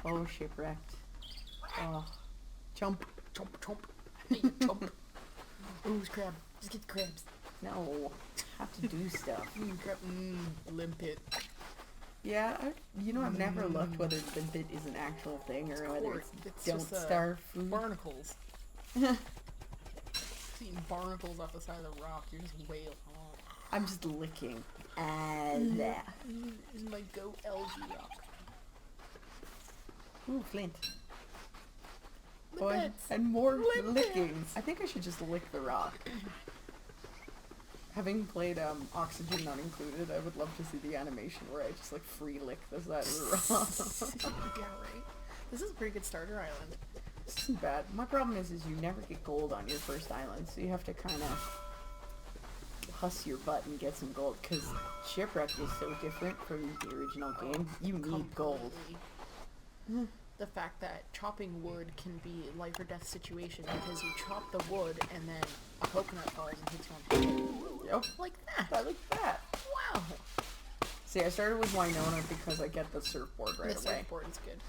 Oh, Shipwrecked. Oh. Chomp. Chomp, chomp. Hey, chomp. Ooh, it's crab. Just get the crabs. No. Have to do stuff. Crab. Limpet. Yeah, I've never looked whether limpet is an actual thing or whether it's don't just, starve food. Barnacles. Eating barnacles off the side of the rock. You're just wailing. I'm just licking. And there. In my goat algae rock. Ooh, flint. Limpets. And more Limpets. licking. I think I should just lick the rock. Having played Oxygen Not Included, I would love to see the animation where I just like free lick the side of the rock. Yeah, right. This is a pretty good starter island. This isn't bad. My problem is you never get gold on your first island, so you have to kind of huss your butt and get some gold, because Shipwreck is so different from the original game. You need gold. The fact that chopping wood can be a life or death situation because you chop the wood and then a coconut falls and hits you on the head. Yep. Like that. I like that. Wow. See, I started with Winona because I get the surfboard right The away. surfboard is good.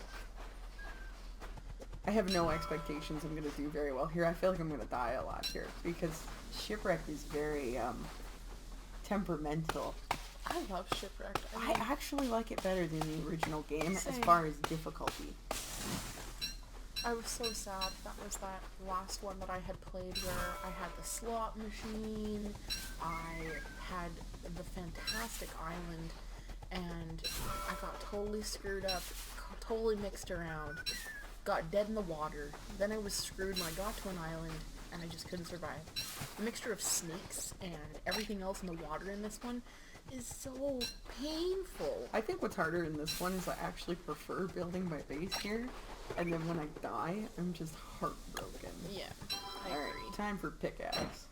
I have no expectations I'm going to do very well here. I feel like I'm going to die a lot here because Shipwreck is very temperamental. I love Shipwrecked. I actually like it better than the original game as Same. far as difficulty. I was so sad that was that last one that I had played where I had the slot machine, I had the fantastic island, and I got totally screwed up, totally mixed around, got dead in the water, then I was screwed when I got to an island, and I just couldn't survive. The mixture of snakes and everything else in the water in this one is so painful. I think what's harder in this one is I actually prefer building my base here, and then when I die, I'm just heartbroken. Yeah, I Alright, agree. time for pickaxe.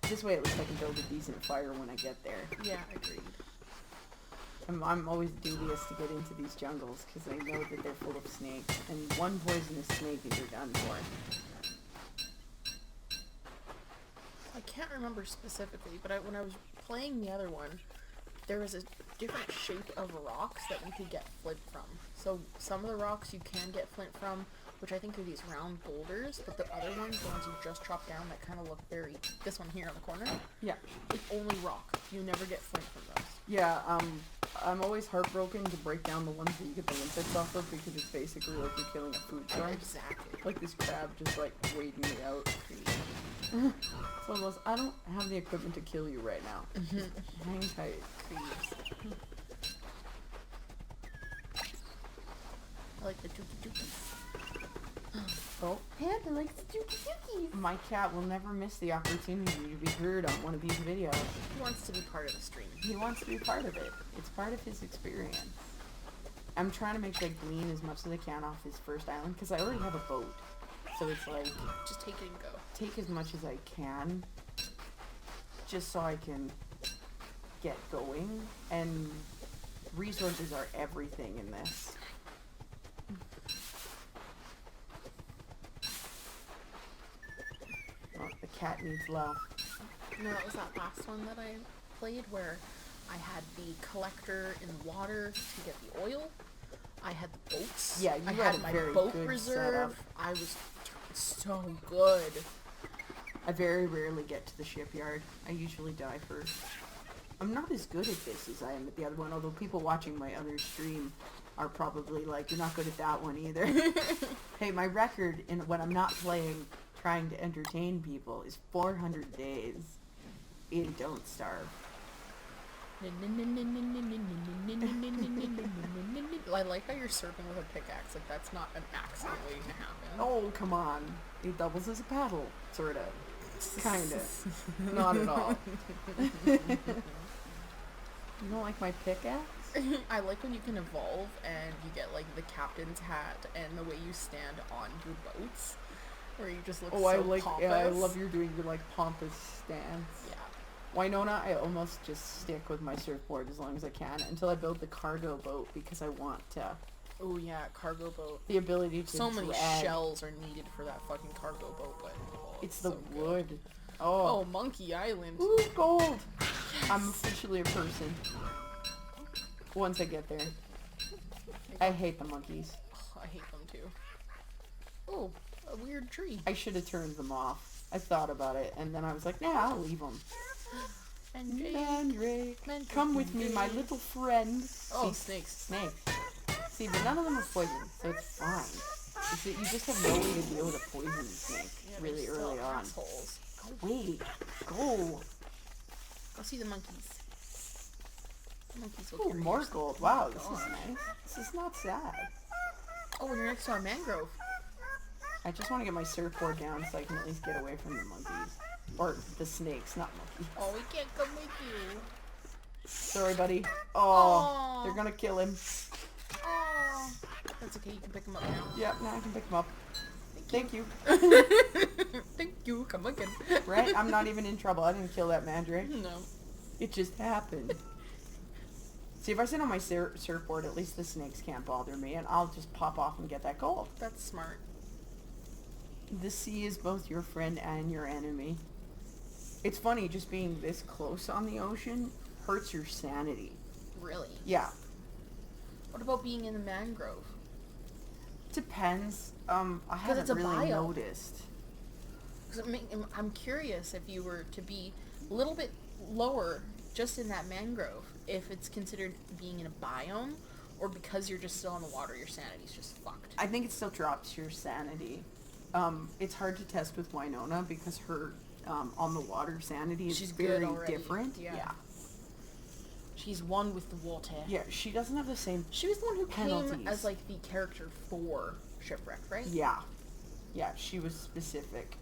This way at least I can build a decent fire when I get there. Yeah, agreed. I'm always dubious to get into these jungles because I know that they're full of snakes, and one poisonous snake and you're done for. I can't remember specifically, but when I was playing the other one, there was a different shape of rocks that we could get flint from. So some of the rocks you can get flint from, which I think are these round boulders, but the other ones, the ones you just chopped down that kind of look very, this one here on the corner, Yeah. it's only rock. You never get flint from those. Yeah, I'm always heartbroken to break down the ones that you get the limpets off of because it's basically like you're killing a food source. Exactly. Like this crab just like waiting me out. So almost, I don't have the equipment to kill you right now. Just hang tight. I like the dookie dookies. Oh, Panda likes the dookie dookies. my cat will never miss the opportunity to be heard on one of these videos. He wants to be part of the stream. He wants to be part of it. It's part of his experience. I'm trying to make sure I glean as much as I can off his first island because I already have a boat. So it's like, Just take it and go. take as much as I can just so I can get going. And resources are everything in this. Oh, the cat needs love. No, that was that last one that I played where I had the collector in the water to get the oil. I had the boats. Yeah, you I had had a my very boat good reserve. setup. I was so good. I very rarely get to the shipyard. I usually die first. I'm not as good at this as I am at the other one, although people watching my other stream are probably like, you're not good at that one either. Hey, my record in when I'm not playing, trying to entertain people, is 400 days in Don't Starve. I like how you're surfing with a pickaxe. Like, that's not an accident waiting to happen. Oh, come on. It doubles as a paddle, sort of. Kinda. Not at all. You don't like my pickaxe? I like when you can evolve and you get like the captain's hat and the way you stand on your boats, where you just look Oh, so I like. pompous. Yeah, I love you're doing your like pompous stance. Yeah. Winona, I almost just stick with my surfboard as long as I can until I build the cargo boat because I want Oh yeah, cargo boat. the ability to So many drag. shells are needed for that fucking cargo boat, but It's the so good. wood. Oh, Oh. Monkey Island. Ooh, gold. I'm officially a person. Once I get there. I hate the monkeys. Oh, I hate them too. Oh, a weird tree. I should have turned them off. I thought about it, and then I was like, nah, I'll leave them. Mandrake, come with me, my little friend. Oh, See, snakes. snakes. See, but none of them are poison, so it's fine. It's that you just have no way to deal with a poison snake really early on. Assholes. Go away. Go. Go see the monkeys. The monkeys will Ooh, carry more you. gold. Wow, this is nice. This is not sad. Oh, and you're next to our mangrove. I just want to get my surfboard down so I can at least get away from the monkeys. Or the snakes, not monkeys. Oh, we can't come with you. Sorry, buddy. Oh, Aw. they're gonna kill him. Oh, that's okay. You can pick him up now. Yeah, now I can pick him up. Thank you. Thank you. Come again. Right? I'm not even in trouble. I didn't kill that mandrake. No. It just happened. See, if I sit on my surfboard, at least the snakes can't bother me, and I'll just pop off and get that gold. That's smart. The sea is both your friend and your enemy. It's funny, just being this close on the ocean hurts your sanity. Really? Yeah. What about being in the mangrove? Depends. I haven't it's a really biome. noticed. Because I'm curious if you were to be a little bit lower just in that mangrove, if it's considered being in a biome, or because you're just still in the water, your sanity's just fucked. I think it still drops your sanity. It's hard to test with Winona because her on the water sanity is She's good very already. different. Yeah. She's one with the water. Yeah, she doesn't have the same. She was the one who came Penalties. as like the character for Shipwrecked, right? Yeah. Yeah, she was specific.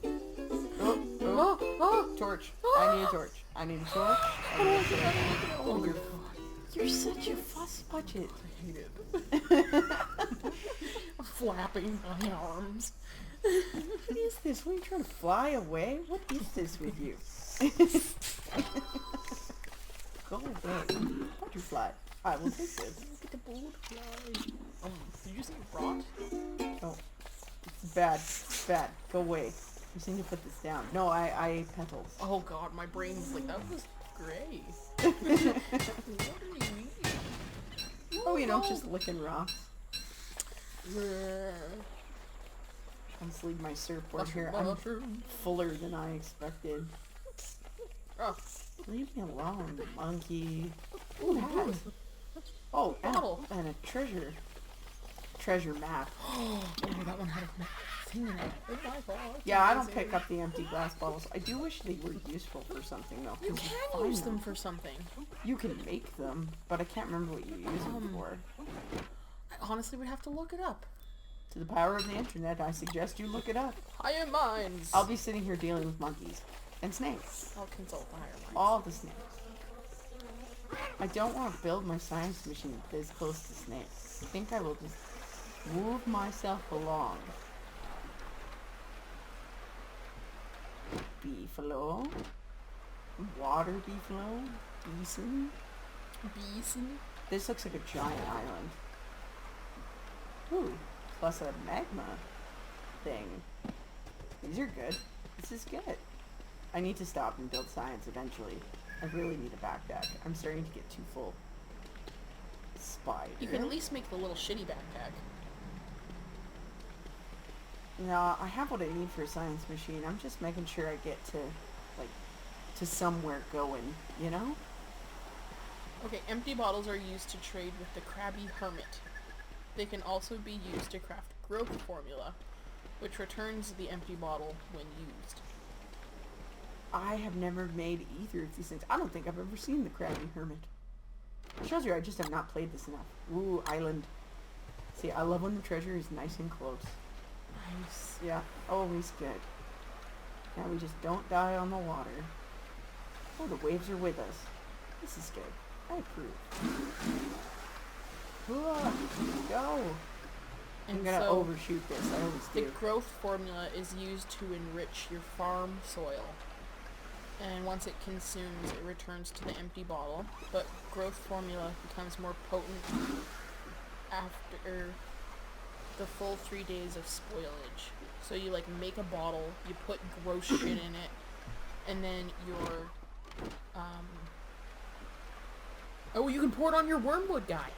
Oh, torch. I need a torch. I need a torch. I need a torch. Oh, dear God. You're such a fuss budget. I hate it. Flapping my arms. What is this? What are you trying to fly away? What is this with you? Go away. Butterfly. I will take this. Look at the butterfly. Did you say rot? Oh. It's bad. It's bad. Go away. You just need to put this down. No, I ate petals. Oh god, my brain's like, that was great. What do you mean? Oh, you know, just licking rocks. Let's leave my surfboard here. I'm fuller than I expected. Oh, Leave me alone, monkey. Ooh, hat. Oh, bottle. And a treasure. Treasure map. oh, that one had a thing in it. Oh my god. Yeah, I don't pick up the empty glass bottles. I do wish they were useful for something, though. You 'cause can find use them for something. You can make them, but I can't remember what you use them for. I honestly would have to look it up. To the power of the internet, I suggest you look it up. Higher minds. I'll be sitting here dealing with monkeys. And snakes. I'll consult the higher minds. All the snakes. I don't want to build my science machine this close to snakes. I think I will just move myself along. Beefalo. Water beefalo. Beeson. Beeson. This looks like a giant island. Ooh, plus a magma thing. These are good. This is good. I need to stop and build science eventually. I really need a backpack. I'm starting to get too full. Spider. You can at least make the little shitty backpack. No, I have what I need for a science machine. I'm just making sure I get to, like, to somewhere going, you know? Okay, empty bottles are used to trade with the crabby hermit. They can also be used to craft growth formula, which returns the empty bottle when used. I have never made either of these things. I don't think I've ever seen the Crabby Hermit. Shows you I just have not played this enough. Ooh, island. See, I love when the treasure is nice and close. Nice. Yeah, always good. Now we just don't die on the water. Oh, the waves are with us. This is good. I approve. Go! I'm gonna so overshoot this. I always the do. growth formula is used to enrich your farm soil. And once it consumes, it returns to the empty bottle. But growth formula becomes more potent after the full 3 days of spoilage. So you like make a bottle, you put gross shit in it, and then your oh, you can pour it on your wormwood guy.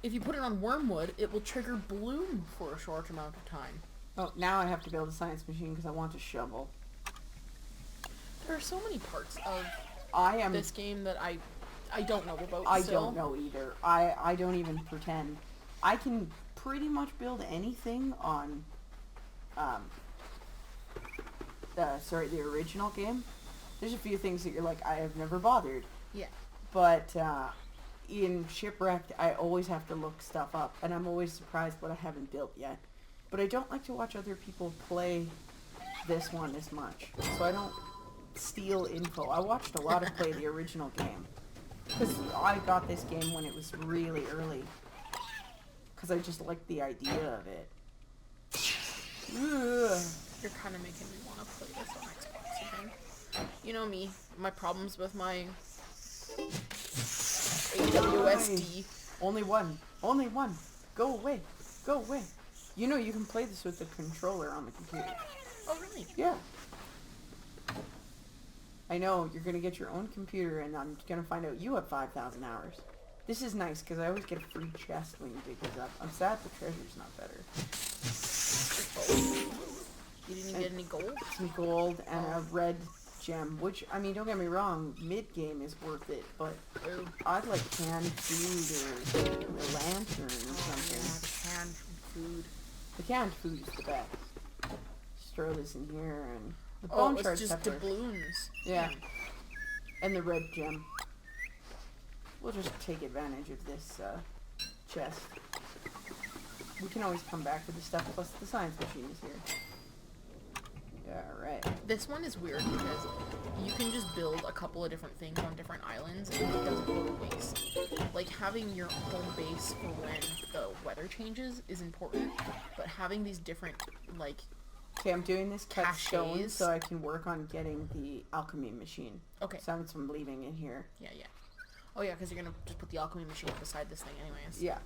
If you put it on wormwood, it will trigger bloom for a short amount of time. Oh, now I have to build a science machine because I want a shovel. There are so many parts of I this game that I don't know about I still. don't know either. I don't even pretend. I can pretty much build anything on the original game. There's a few things that you're like, I have never bothered. Yeah. But in Shipwrecked, I always have to look stuff up, and I'm always surprised what I haven't built yet. But I don't like to watch other people play this one as much, so I don't steal info. I watched a lot of play the original game, because I got this game when it was really early, because I just liked the idea of it. Ugh. You're kind of making me want to play this on Xbox again. You know me, my problems with my AWSD. Only one. Only one. Go away. Go away. You know you can play this with the controller on the computer. Oh, really? Yeah. I know, you're gonna get your own computer and I'm gonna find out you have 5,000 hours. This is nice, because I always get a free chest when you dig this up. I'm sad the treasure's not better. You didn't even get any gold? Some gold and a red gem, which, I mean, don't get me wrong, mid-game is worth it, but Ooh. I'd like canned food or a lantern or something. Yeah, the canned food. The canned food is the best. Just throw this in here and... The Oh, bone it's shard just pepper. doubloons. Yeah. And the red gem. We'll just take advantage of this chest. We can always come back for the stuff, plus the science machine is here. Yeah, right. This one is weird because you can just build a couple of different things on different islands and it doesn't go to waste. Like, having your home base for when the weather changes is important, but having these different, like... Okay, I'm doing this cut stone Caches. so I can work on getting the alchemy machine. Okay. So I'm leaving it here. Yeah, yeah. Oh yeah, because you're gonna just put the alchemy machine beside this thing anyways. Yeah.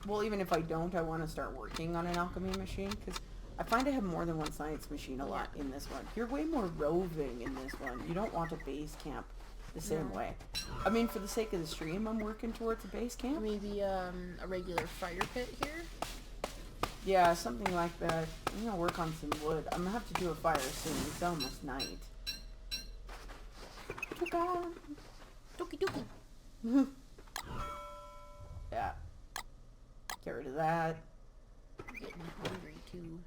Well, even if I don't, I want to start working on an alchemy machine, because I find I have more than one science machine a lot in this one. You're way more roving in this one. You don't want a base camp the same way. I mean, for the sake of the stream, I'm working towards a base camp. Maybe a regular fire pit here? Yeah, something like that. I'm gonna work on some wood. I'm gonna have to do a fire soon. It's almost night. Dookie dookie. Yeah. Get rid of that. I'm getting hungry too.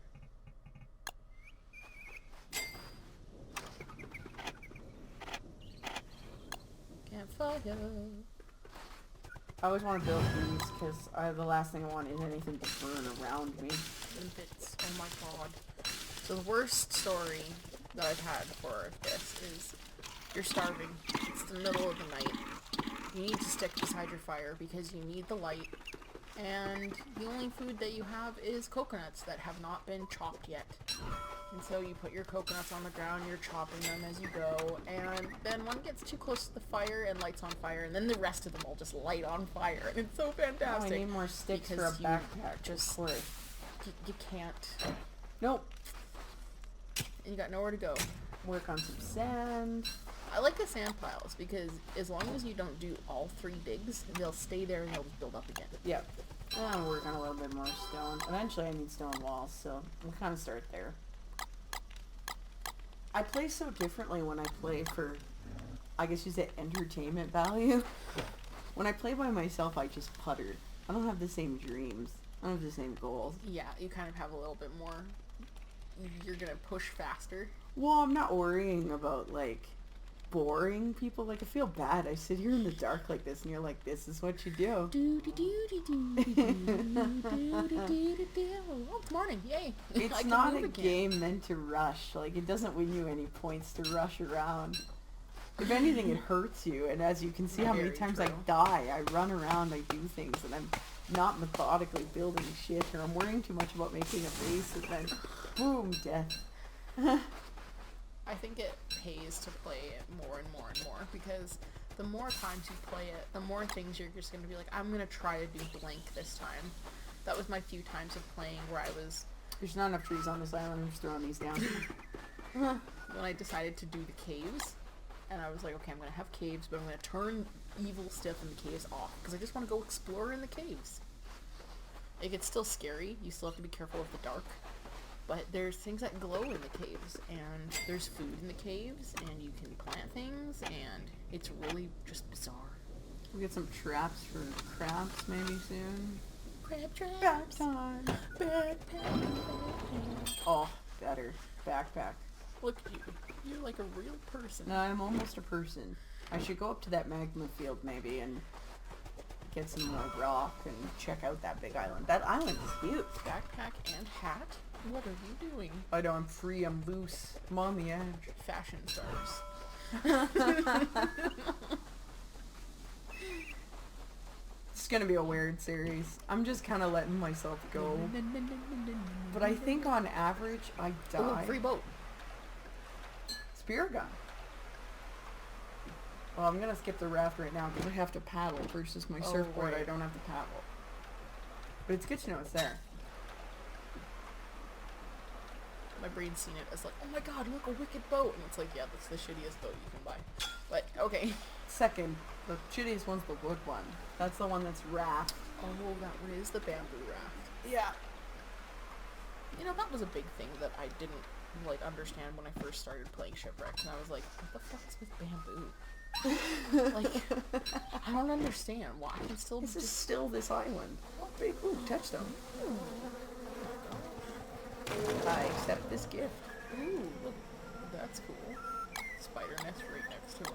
Campfire. I always want to build these because the last thing I want is anything to burn around me. Limpets. Oh my god. So the worst story that I've had for this is you're starving. It's the middle of the night. You need to stick beside your fire because you need the light. And the only food that you have is coconuts that have not been chopped yet. And so you put your coconuts on the ground, you're chopping them as you go, and then one gets too close to the fire and lights on fire, and then the rest of them all just light on fire, and it's so fantastic. Oh, I need more sticks for a because you backpack. just- Of course. You can't. Nope. And you got nowhere to go. Work on some sand. I like the sand piles because as long as you don't do all 3 digs, they'll stay there and they'll just build up again. Yep. I'm working on a little bit more stone. Eventually I need stone walls, so we'll kind of start there. I play so differently when I play for, I guess you say, entertainment value. When I play by myself, I just putter. I don't have the same dreams. I don't have the same goals. Yeah, you kind of have a little bit more. You're gonna push faster. Well, I'm not worrying about, like, boring people. Like, I feel bad. I sit here in the dark like this, and you're like, this is what you do. Oh, it's morning. Yay. I It's can not move a again. game meant to rush. Like, it doesn't win you any points to rush around. If anything, it hurts you. And as you can see how many Very times true. I die, I run around, I do things, and I'm not methodically building shit, or I'm worrying too much about making a base, and then, boom, death. I think it pays to play it more and more and more because the more times you play it, the more things you're just going to be like, I'm going to try to do blank this time. That was my few times of playing where I was... There's not enough trees on this island. I'm just throwing these down. when I decided to do the caves, and I was like, okay, I'm going to have caves, but I'm going to turn evil stuff in the caves off because I just want to go explore in the caves. Like, it's still scary. You still have to be careful of the dark. But there's things that glow in the caves, and there's food in the caves, and you can plant things, and it's really just bizarre. We'll get some traps for crabs maybe soon. Crab traps. Crab time. Backpack. Oh, better. Backpack. Look at you. You're like a real person. No, I'm almost a person. I should go up to that magma field maybe and get some more rock and check out that big island. That island is huge. Backpack and hat? What are you doing? I know, I'm free, I'm loose. I'm on the edge. Fashion stars. It's gonna be a weird series. I'm just kind of letting myself go. But I think on average, I die. Oh, free boat. Spear gun. Well, I'm gonna skip the raft right now because I have to paddle versus my surfboard. right. I don't have to paddle. But it's good to know it's there. My brain's seen it as like, oh my god, look, a wicked boat. And it's like, yeah, that's the shittiest boat you can buy. But, okay. Second, the shittiest one's the wood one. That's the one that's raft. Oh, that one is the bamboo raft. Yeah. You know, that was a big thing that I didn't, like, understand when I first started playing Shipwrecked. And I was like, what the fuck is with bamboo? Like, I don't understand why I can still This is just... still this island. Oh, big, ooh, touchstone. I accept this gift. Ooh, look, that's cool. Spider nest right next to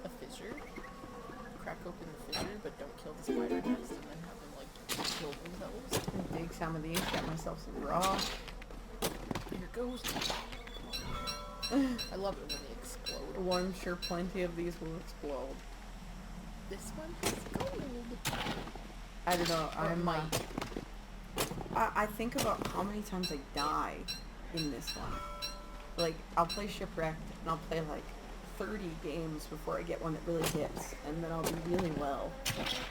a fissure. Crack open the fissure, but don't kill the spider nest, and then have them, like, kill themselves. Dig some of these, get myself some rock. Here it goes. I love it when they explode. Well, I'm sure plenty of these will explode. This one is gold. I don't know, Or it might. I think about how many times I die in this one. Like, I'll play Shipwrecked, and I'll play like 30 games before I get one that really hits, and then I'll do really well.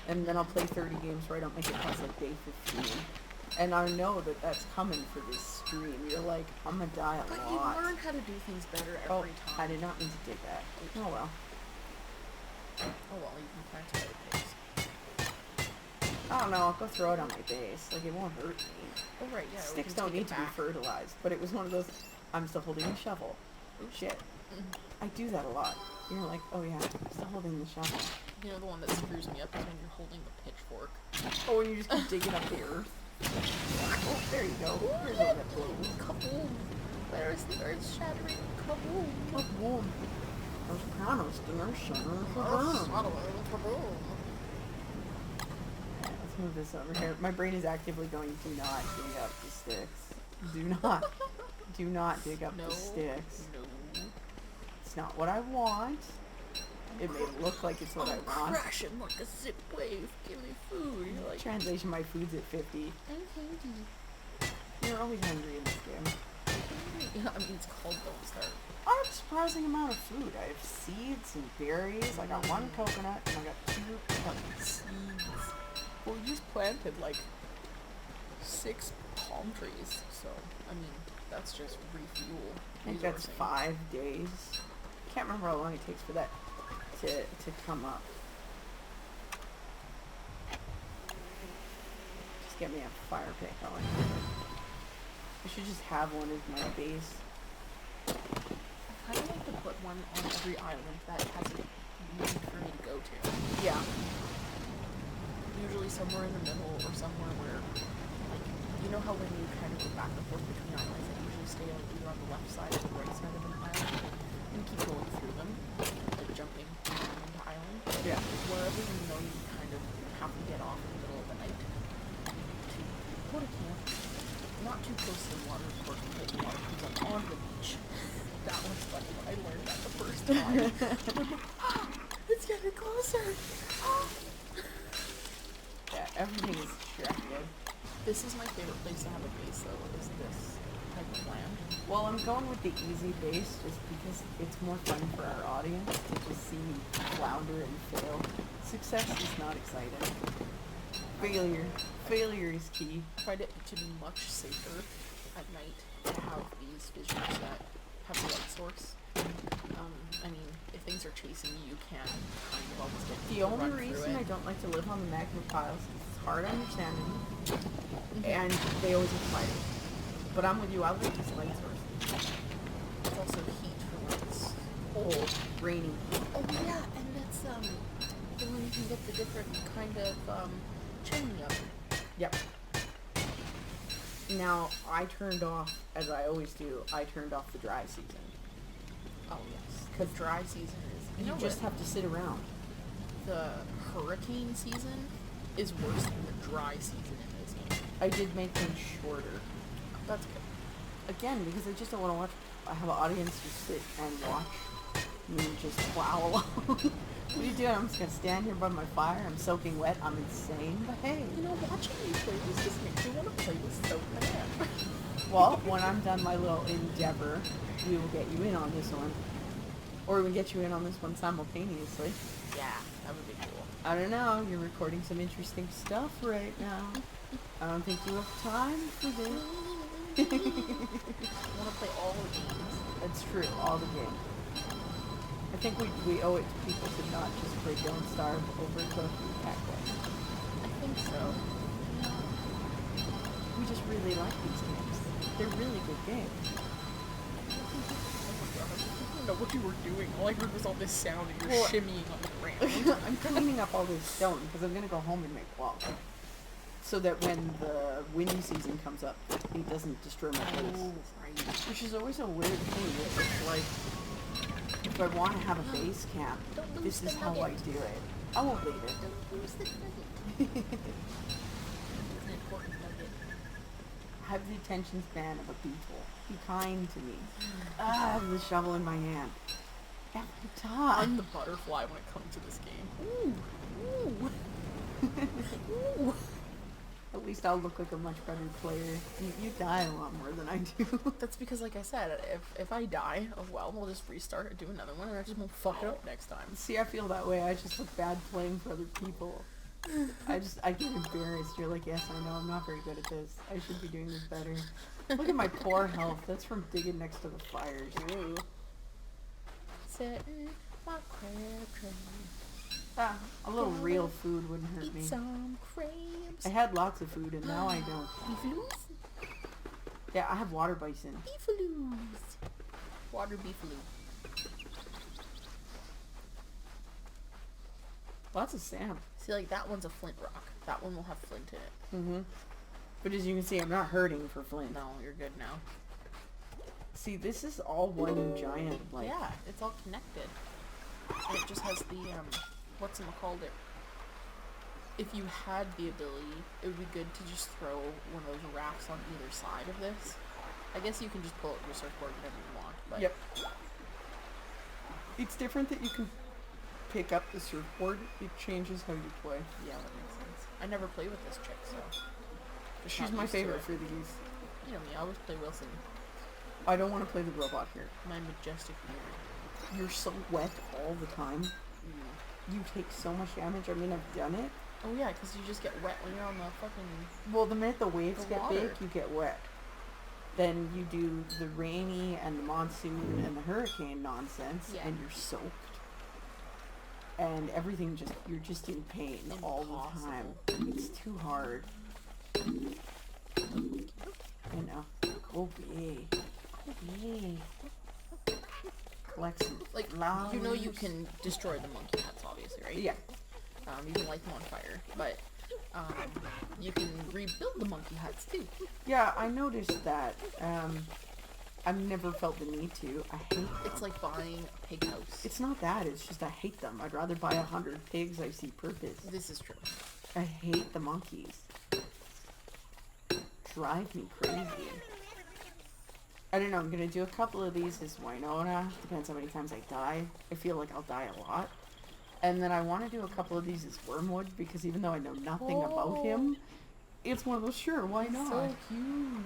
And then I'll play 30 games where I don't make it past like day 15. And I know that that's coming for this stream. You're like, I'm gonna die a But lot. you learn how to do things better Oh, every time. I did not mean to dig that. Oh well. Oh well, you can plant it other things. I don't know, I'll go throw it on my base. Like, it won't hurt me. Oh right, yeah. we Sticks can don't take need it to be back. fertilized, but it was one of those, I'm still holding the shovel. Shit. I do that a lot. You're like, oh yeah, I'm still holding the shovel. You know, the one that screws me up is when you're holding the pitchfork. Oh, and you just keep digging up the earth. Oh, there you go. Here's one that blows. Kaboom! There's the earth shattering. Kaboom! Kaboom. Those pranos, dinner, shunner, Earth shattering. Kaboom! Let's move this over here. My brain is actively going, do not dig up the sticks. Do not. Do not dig up No. the sticks. No. It's not what I want. It may look like it's what I want. Crashing like a zip wave. Give me food. You're like, Translation, my food's at 50. I'm hungry. You're always hungry in this game. Yeah, I mean, it's called Don't Starve. I have a surprising amount of food. I have seeds and berries. I got one coconut and I got 2 seeds. Well, we just planted like 6 palm trees, so I mean that's just refuel. I think that's resourcing. 5 days. Can't remember how long it takes for that to come up. Just get me a fire pit going. I should just have one as my base. I kind of like to put one on every island that has a need for me to go to. Yeah. Usually somewhere in the middle or somewhere where, like, you know how when you kind of go back and forth between islands, they usually stay on either on the left side or the right side of an island, and keep going through them, like jumping from island to island. Yeah. Wherever you know you kind of have to get off in the middle of the night to put a camp, not too close to the water, of course, because the water comes up on the beach. That was funny when I learned that the first time. It's getting closer. Yeah, everything is distracted. This is my favorite place to have a base, though, is this type of land. Well, I'm going with the easy base just because it's more fun for our audience to just see me flounder and fail. Success is not exciting. Failure is key. I find it to be much safer at night to have these fissures that have a light source. I mean, if things are chasing you, you can kind of almost get The to only run through reason it. I don't like to live on the magma piles is it's hard to understand them, and they always have fire. But I'm with you, I like these light sources. It's also heat for when it's Cold, rainy. Oh yeah, and that's the one you can get the different kind of chimney oven. Yep. Now, I turned off, as I always do, I turned off the dry season. Oh yes, because dry season is You just have to sit around. the hurricane season is worse than the dry season in this game. I did make them shorter. That's good. Again, because I just don't want to watch, I have an audience to sit and watch me just plow along. What are you doing? I'm just going to stand here by my fire. I'm soaking wet. I'm insane, but hey. You know, watching you play this just makes me want to play this so bad. Well, when I'm done my little endeavor, we will get you in on this one. Or we get you in on this one simultaneously. Yeah, that would be cool. I don't know. You're recording some interesting stuff right now. I don't think you have time for this. I want to play all the games. That's true. All the games. I think we owe it to people to not just play Don't Starve over the Pac-Man. I think so. We just really like these games. They're really good games. I don't know what you were doing. All I heard was all this sound and you're Well, shimmying on the ground. I'm cleaning up all this stone because I'm gonna go home and make walls, so that when the windy season comes up, it doesn't destroy my place. Oh, right. Which is always a weird thing. It's like, if I want to have a base camp, Don't this lose is the how I nugget. do it. I won't leave it. Don't lose the nugget. It's an important nugget. Have the attention span of a beetle. Be kind to me. The shovel in my hand. Every I'm time. the butterfly when it comes to this game. Ooh. Ooh. Ooh. At least I'll look like a much better player. You die a lot more than I do. That's because, like I said, if I die, oh well, we'll just restart and do another one, and I just won't fuck it up next time. See, I feel that way. I just look bad playing for other people. I get embarrassed. You're like, yes, I know, I'm not very good at this. I should be doing this better. Look at my poor health. That's from digging next to the fires. Ooh. Setting my crab train. A little real food wouldn't hurt me. Eat some crabs. I had lots of food and now I don't. Beefaloos? Yeah, I have water bison. Beefaloos. Water beefaloo. Lots of sand. See, like, that one's a flint rock. That one will have flint in it. Mm-hmm. But as you can see, I'm not hurting for flint. No, you're good now. See, this is all one giant, like... Yeah, it's all connected. And it just has the, what's it called? If you had the ability, it would be good to just throw one of those rafts on either side of this. I guess you can just pull up your surfboard whenever you want, but... Yep. It's different that you can pick up the surfboard. It changes how you play. Yeah, that makes sense. I never play with this chick, so... just She's not my used to favorite it. for these. You know me, I always play Wilson. I don't want to play the robot here. My majestic beauty. You're so wet all the time. You take so much damage. I mean, I've done it. Oh yeah, because you just get wet when you're on the fucking... Well, the minute the waves The get water. big, you get wet. Then you do the rainy and the monsoon and the hurricane nonsense, Yeah. and you're soaked. And everything just, you're just in pain all the time. It's too hard. You know. Go big. Go big. Collect some Like, flowers. you know you can destroy the monkey huts, obviously, right? Yeah. You can light them on fire, but you can rebuild the monkey huts too. Yeah, I noticed that. I've never felt the need to. I hate them. It's like buying a pig house. It's not that. It's just I hate them. I'd rather buy 100 pigs. I see purpose. This is true. I hate the monkeys. Drive me crazy. I don't know. I'm gonna do a couple of these as Winona. Depends how many times I die. I feel like I'll die a lot. And then I want to do a couple of these as Wormwood because even though I know nothing about him, it's one of those. Sure, why not? So cute.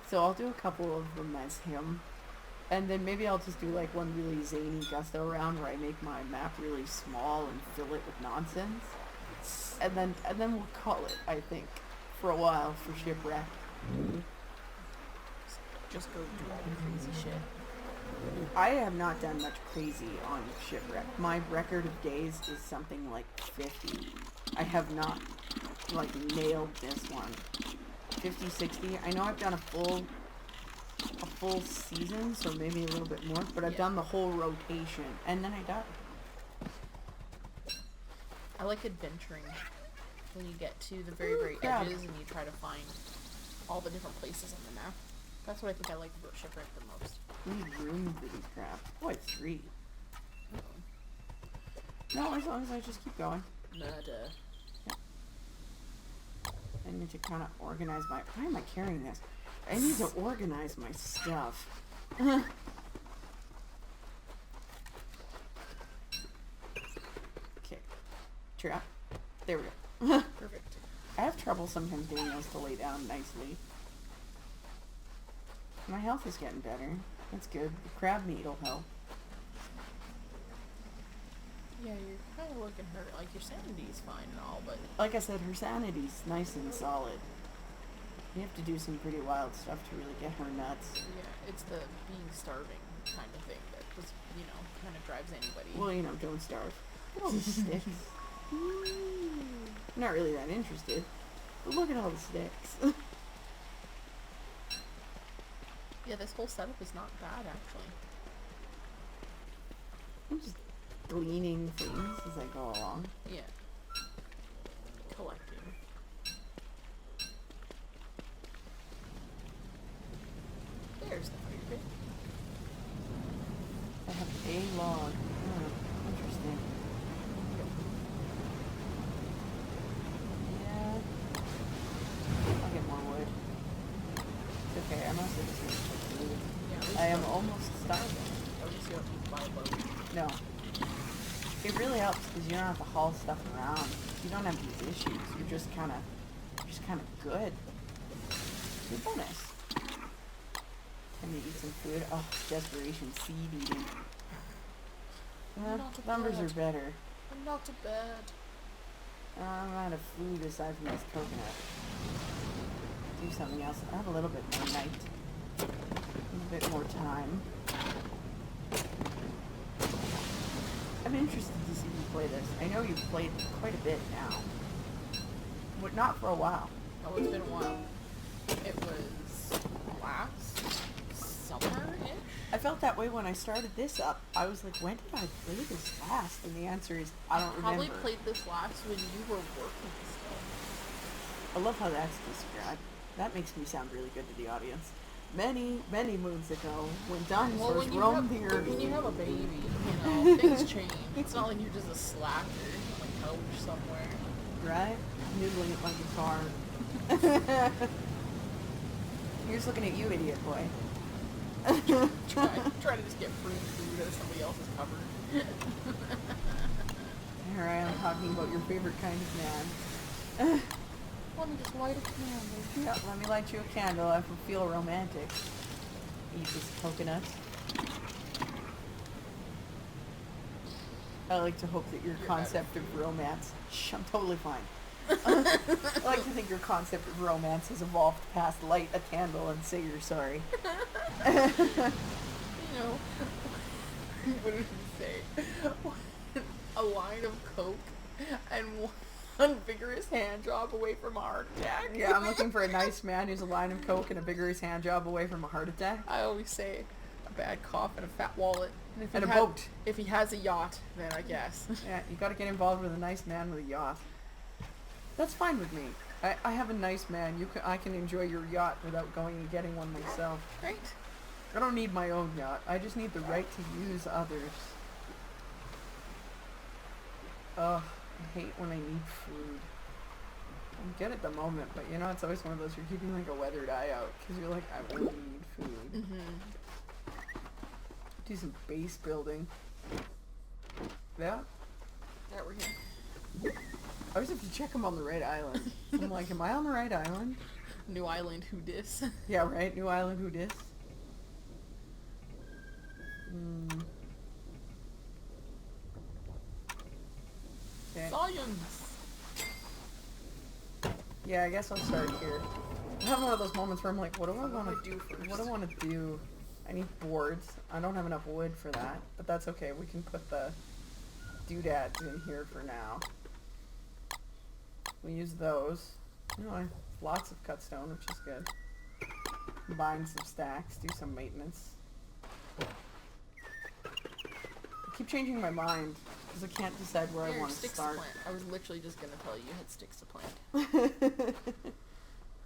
So I'll do a couple of them as him. And then maybe I'll just do like one really zany gusto round where I make my map really small and fill it with nonsense. And then we'll call it, I think, for a while for Shipwrecked. Just go do all the crazy shit. I have not done much crazy on Shipwrecked. My record of days is something like 50. I have not, like, nailed this one. 50, 60. I know I've done a full season, so maybe a little bit more, but I've done the whole rotation, and then I die. I like adventuring when you get to the very, very edges and you try to find all the different places on the map. That's what I think I like about Shipwreck the most. We need room for these crap. Oh, it's 3. No, as long as I just keep going. Nada. Yeah. I need to kind of organize my... Why am I carrying this? I need to organize my stuff. Okay. Trap. There we go. Perfect. I have trouble sometimes getting those to lay down nicely. My health is getting better. That's good. The crab meat will help. Yeah, you're kind of looking hurt. Like, your sanity's fine and all, but... Like I said, her sanity's nice and solid. You have to do some pretty wild stuff to really get her nuts. Yeah, it's the being starving kind of thing that was, you know, kind of drives anybody. Well, you know, don't starve. Look at all the sticks. I'm not really that interested. But look at all the sticks. Yeah, this whole setup is not bad, actually. I'm just gleaning things as I go along. Yeah. Collecting. There's the fire pit. I have a log. Interesting. Yeah. I'll get more wood. It's okay, I mostly just need to cook food. Yeah, I am almost starving. At least you don't need to buy a boat. No. It really helps because you don't have to haul stuff around. You don't have these issues. You're just kind of good. Good bonus. Can you eat some food? Oh, desperation seed eating. Numbers are better. I'm not to bed. I'm out of food aside from this coconut. Do something else. I have a little bit more night. A little bit more time. I'm interested to see you play this. I know you've played quite a bit now. But not for a while. Oh, it's been a while. It was last summer-ish? I felt that way when I started this up. I was like, when did I play this last? And the answer is, I don't remember. Probably played this last when you were working still. I love how that's described. That makes me sound really good to the audience. Many, many moons ago, when dinosaurs roamed the earth. When you have a baby, you know, things change. It's not like you're just a slacker on a couch somewhere. Right? Noodling at my guitar. Here's looking at you, idiot boy. Try to just get free food out of somebody else's cupboard. Here I am talking about your favorite kind of man. Let me just light a candle. Yeah, let me light you a candle. I feel romantic. Eat this coconut. I like to hope that your concept of romance... Shh, I'm totally fine. I like to think your concept of romance has evolved past light a candle and say you're sorry. You know, what did he say? A line of coke and one vigorous hand job away from a heart attack. Yeah, I'm looking for a nice man who's a line of coke and a vigorous hand job away from a heart attack. I always say a bad cough and a fat wallet. And a boat. If he has a yacht, then I guess. Yeah, you gotta get involved with a nice man with a yacht. That's fine with me. I have a nice man. I can enjoy your yacht without going and getting one myself. Right. I don't need my own yacht. I just need the right to use others. Ugh, I hate when I need food. I'm good at the moment, but you know, it's always one of those, you're keeping like a weathered eye out, because you're like, I really need food. Mm-hmm. Do some base building. Yeah? Yeah, we're here. I always have to check I'm on the right island. I'm like, am I on the right island? New island, who dis? Yeah, right? New island, who dis? Okay. Science! Yeah, I guess I'll start here. I'm having one of those moments where I'm like, what do I want to do first? What do I want to do? I I need boards. I don't have enough wood for that, but that's okay. We can put the doodads in here for now. We use those. No, I have lots of cut stone, which is good. Combine some stacks, do some maintenance. I keep changing my mind because I can't decide where I want to sticks start. to plant. I was literally just gonna tell you had sticks to plant.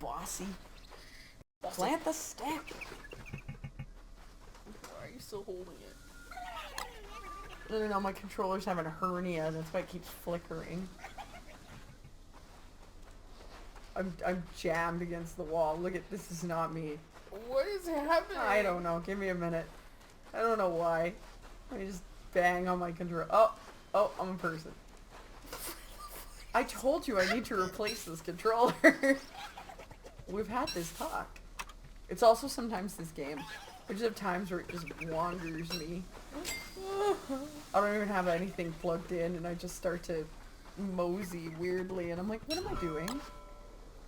Bossy. Plant the stick. Why are you still holding it? I don't know, my controller's having a hernia, that's why it keeps flickering. I'm jammed against the wall. Look at this, is not me. What is happening? I don't know. Give me a minute. I don't know why. I just bang on my control. Oh, I'm a person. I told you I need to replace this controller. We've had this talk. It's also sometimes this game. I just have times where it just wanders me. I don't even have anything plugged in and I just start to mosey weirdly and I'm like, what am I doing?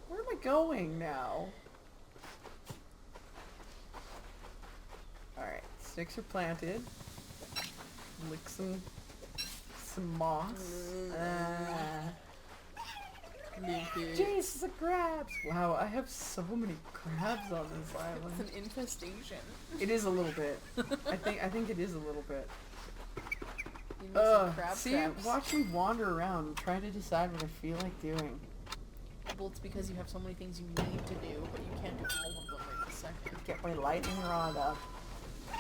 Where am I going now? Alright, sticks are planted. Lick some moss. Jeez, it's a crabs! Wow, I have so many crabs on this island. It's an infestation. It is a little bit. I think it is a little bit. You need some crab See, traps. watch me wander around and try to decide what I feel like doing. Well, it's because you have so many things you need to do, but you can't do all of them right this second. Get my lightning rod up.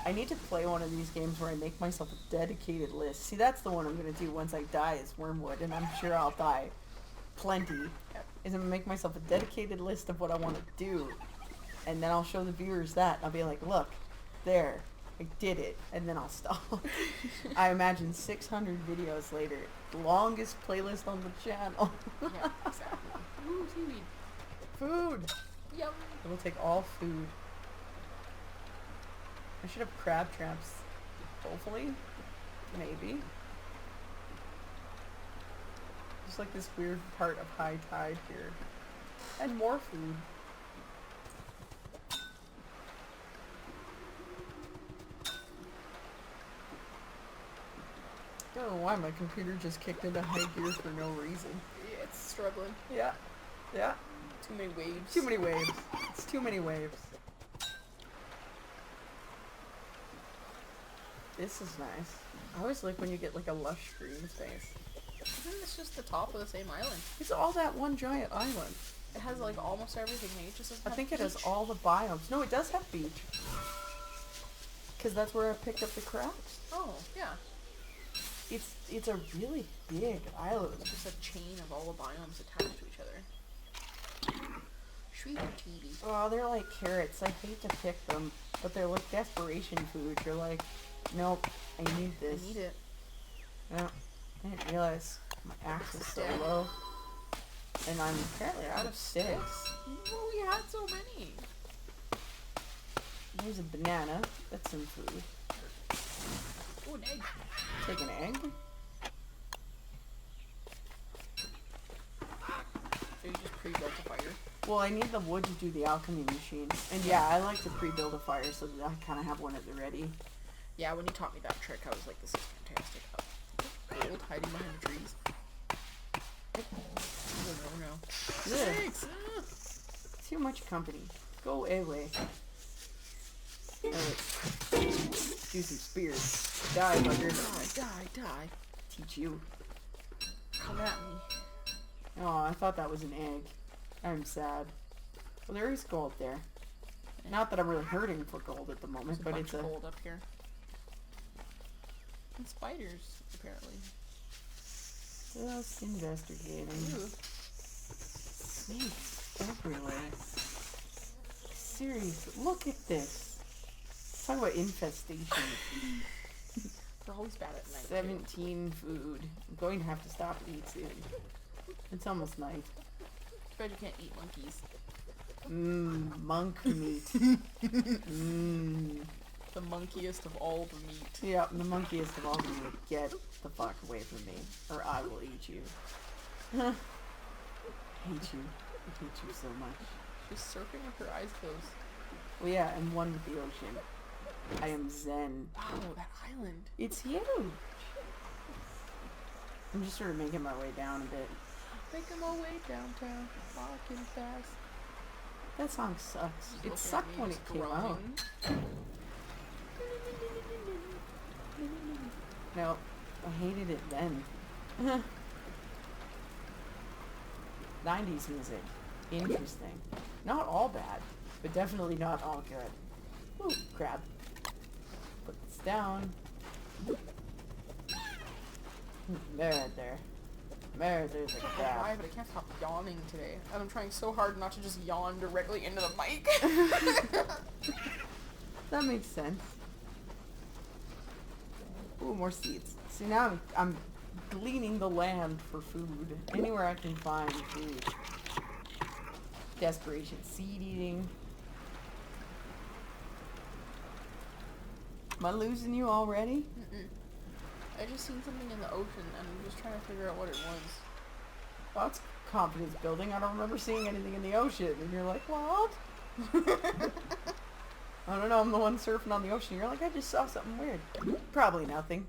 I need to play one of these games where I make myself a dedicated list. See, that's the one I'm going to do once I die is Wormwood, and I'm sure I'll die plenty. Is I'm going to make myself a dedicated list of what I want to do. And then I'll show the viewers that. And I'll be like, look, there, I did it. And then I'll stop. I imagine 600 videos later, the longest playlist on the channel. Yeah, exactly. Ooh, seaweed. Food! Yum. It will take all food. I should have crab traps. Hopefully. Maybe. Just like this weird part of high tide here. And more food. I don't know why my computer just kicked into high gear for no reason. Yeah, it's struggling. Yeah. Yeah. Too many waves. Too many waves. It's too many waves. This is nice. I always like when you get like a lush green space. Isn't this just the top of the same island? It's all that one giant island. It has like almost everything. It just doesn't I have think it has beach. all the biomes. No, it does have beach. Because that's where I picked up the crabs. Oh, yeah. It's a really big island. It's just a chain of all the biomes attached to each other. Sweet TV. Oh, they're like carrots. I hate to pick them, but they're like desperation food. You're like, nope, I need this. I need it. No, I didn't realize my axe is so Stick. low. And I'm apparently out of sticks. Oh, we had so many. There's a banana. That's some food. Oh, an egg. Take an egg. So you just pre-built a fire. Well, I need the wood to do the alchemy machine. And yeah, I like to pre-build a fire so that I kind of have one at the ready. Yeah, when you taught me that trick, I was like, this is fantastic. Oh, gold hiding behind the trees. Oh, no. Ugh. Six! Too much company. Go away. Alright. Do some spears. Die, bugger. Die. Teach you. Come at me. Oh, I thought that was an egg. I'm sad. Well, there is gold there. Not that I'm really hurting for gold at the moment, There's but bunch it's of a... gold up here. And spiders, apparently. Just investigating. Ooh. Snakes everywhere. Seriously, look at this. Let's talk about infestation. They're always bad at night. 17 food. I'm going to have to stop and eat soon. It's almost night. Too bad you can't eat monkeys. Mmm, monk meat. Mmm. The monkiest of all the meat. Yeah, the monkiest of all of you. Get the fuck away from me, or I will eat you. Hate you. I hate you so much. She's surfing with her eyes closed. Well, yeah, and one with the ocean. I am zen. Wow, that island. It's huge. I'm just sort of making my way down a bit. Making my way downtown, walking fast. That song sucks. Just It looking at sucked me, when just it came out. grunting. No, I hated it then. 90s music. Interesting. Not all bad, but definitely not all good. Ooh, crab. Put this down. There's a Why? crab. But I can't stop yawning today. And I'm trying so hard not to just yawn directly into the mic. That makes sense. Ooh, more seeds. See, now I'm gleaning the land for food. Anywhere I can find food. Desperation seed eating. Am I losing you already? Mm-mm. I just seen something in the ocean and I'm just trying to figure out what it was. Well, that's confidence building. I don't remember seeing anything in the ocean. And you're like, what? I don't know, I'm the one surfing on the ocean. You're like, I just saw something weird. Probably nothing.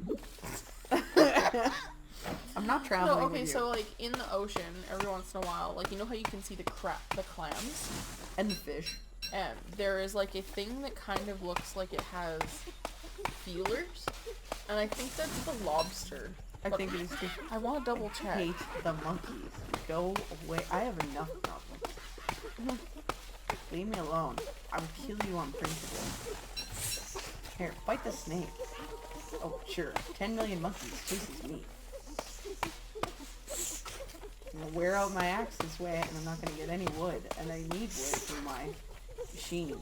I'm not traveling No, okay, with you. so like in the ocean, every once in a while, like you know how you can see the clams? And the fish. And there is like a thing that kind of looks like it has feelers. And I think that's the lobster. I But think it is too. I want to double I check. hate the monkeys. Go away. I have enough problems. Leave me alone. I will kill you on principle. Here, fight the snake. Oh, sure. 10 million monkeys chases me. I'm gonna wear out my axe this way, and I'm not gonna get any wood. And I need wood for my machine.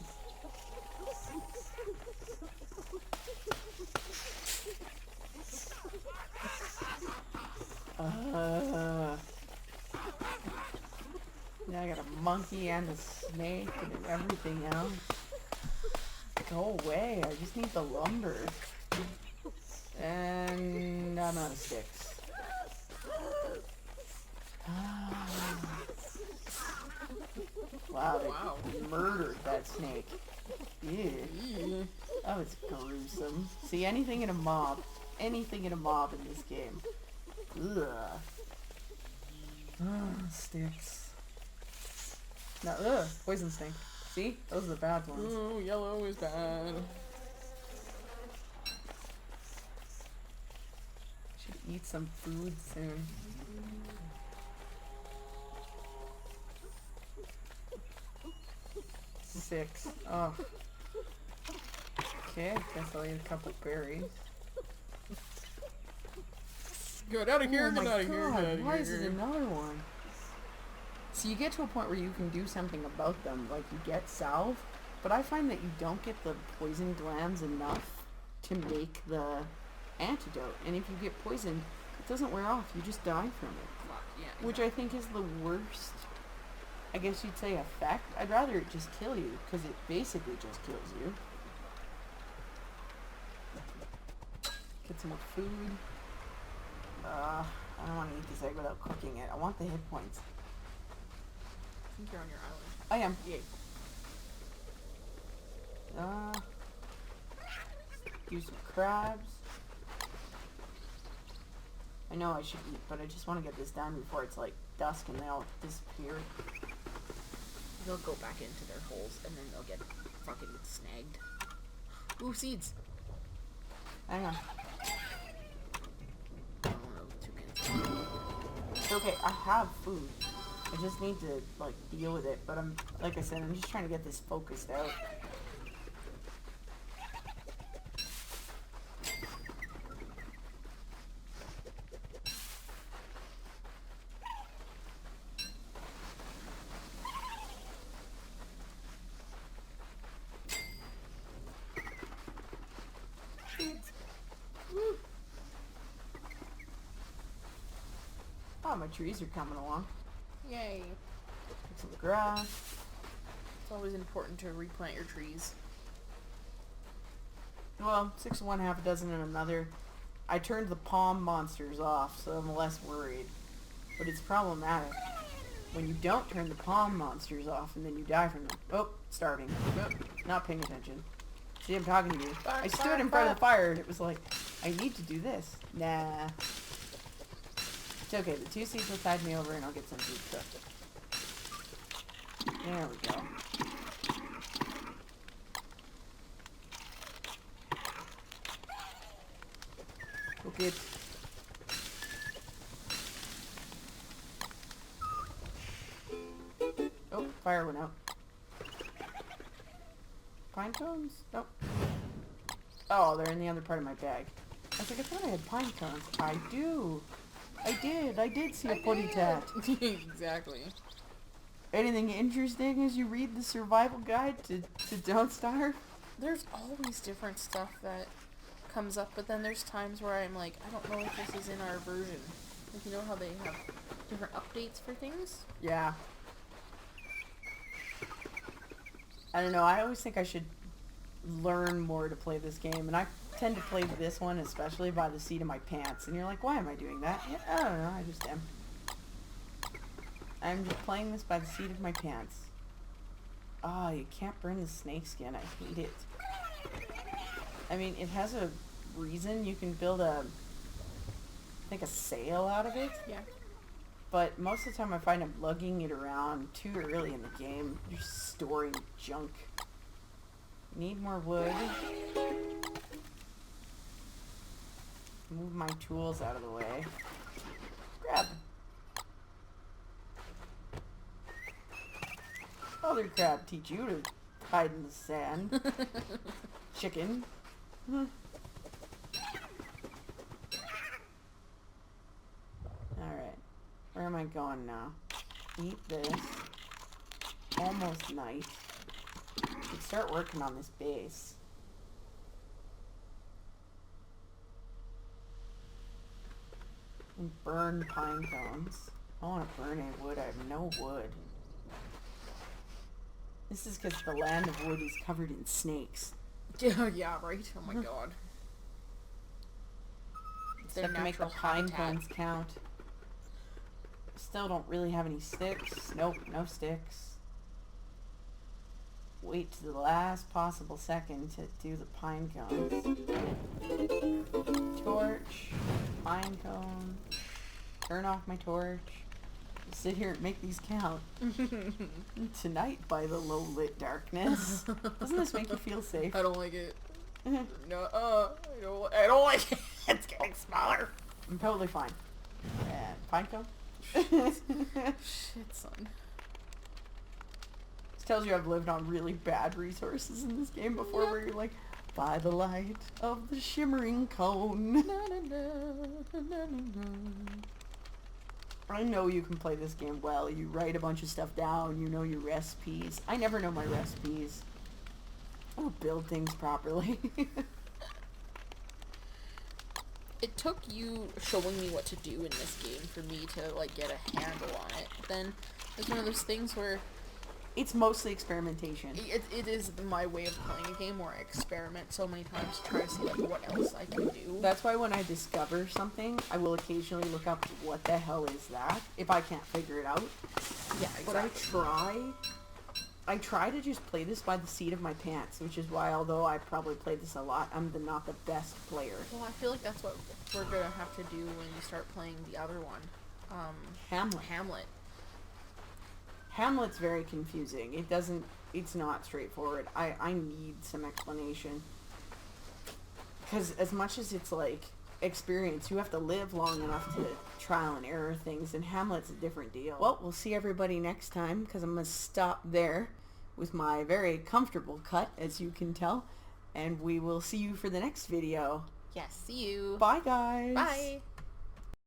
Now I got a monkey and a snake and everything else. Go away, I just need the lumber. And I'm out of sticks. Wow, Wow. they murdered that snake. Ew. That was gruesome. See, anything in a mob in this game. Ugh. Sticks. No, poison snake. See? Those are the bad ones. Ooh, yellow is bad. Should eat some food soon. Six. Oh. Okay, guess I'll eat a couple berries. Get out of here, Oh my get out of here, God, get out of why is it here. another one? So you get to a point where you can do something about them, like you get salve, but I find that you don't get the poison glands enough to make the antidote. And if you get poisoned, it doesn't wear off, you just die from it. Fuck, yeah. Which I think is the worst, I guess you'd say, effect. I'd rather it just kill you, because it basically just kills you. Get some more food. I don't want to eat this egg without cooking it. I want the hit points. I think you're on your island. I am. Yay. Use some crabs. I know I should eat, but I just want to get this done before it's like dusk and they all disappear. They'll go back into their holes and then they'll get fucking snagged. Ooh, seeds. Hang on. I don't know, toucans. It's okay, I have food. I just need to, like, deal with it. But like I said, I'm just trying to get this focused out. Oh, my trees are coming along. Yay. Get some grass. It's always important to replant your trees. Well, 6 of one, half a dozen in another. I turned the palm monsters off, so I'm less worried. But it's problematic when you don't turn the palm monsters off and then you die from them. Oh, starving. Oh, not paying attention. See, I'm talking to you. Fire, I stood fire, in front fire. of the fire and it was like, I need to do this. Nah. It's okay. The 2 seeds will tide me over and I'll get some food cooked. There we go. Cook it. Oh, fire went out. Pine cones? Nope. Oh, they're in the other part of my bag. I was like, I thought I had pine cones. I do. I did see a putty tat. Exactly. Anything interesting as you read the survival guide to Don't Starve? There's always different stuff that comes up, but then there's times where I'm like, I don't know if this is in our version. Like, you know how they have different updates for things? Yeah. I don't know, I always think I should learn more to play this game, and I tend to play this one especially by the seat of my pants, and you're like, why am I doing that? Yeah, I don't know, I just am. I'm just playing this by the seat of my pants. Ah, you can't burn the snake skin, I hate it. I mean, it has a reason. You can build I think a sail out of it. Yeah. But most of the time I find I'm lugging it around too early in the game. You're storing junk. Need more wood. Move my tools out of the way. Grab. Other crab teach you to hide in the sand. Chicken. Alright. Where am I going now? Eat this. Almost night. Should start working on this base. And burn pine cones. I want to burn any wood. I have no wood. This is because the land of wood is covered in snakes. Yeah, right? Oh my god. It's Just have to make the pine cones count. Still don't really have any sticks. Nope, no sticks. Wait to the last possible second to do the pine cones. Torch, pine cone, turn off my torch. Sit here and make these count. Tonight by the low lit darkness. Doesn't this make you feel safe? I don't like it. No, I don't like it. It's getting smaller. I'm totally fine. Pine cone? Shit, son. This tells you I've lived on really bad resources in this game before, Yep. where you're like, by the light of the shimmering cone. I know you can play this game well. You write a bunch of stuff down. You know your recipes. I never know my recipes. I don't build things properly. It took you showing me what to do in this game for me to, like, get a handle on it. But then it's one of those things where It's mostly experimentation. it is my way of playing a game where I experiment so many times to try to see, like, what else I can do. That's why when I discover something, I will occasionally look up what the hell is that, if I can't figure it out. Yeah, But I try to just play this by the seat of my pants, which is why, although I probably play this a lot, I'm not the best player. Well, I feel like that's what we're gonna have to do when you start playing the other one. Hamlet. Hamlet's very confusing. It's not straightforward. I need some explanation. Because as much as it's like experience, you have to live long enough to trial and error things, and Hamlet's a different deal. Well, we'll see everybody next time, because I'm going to stop there with my very comfortable cut, as you can tell, and we will see you for the next video. Yes, see you. Bye, guys. Bye.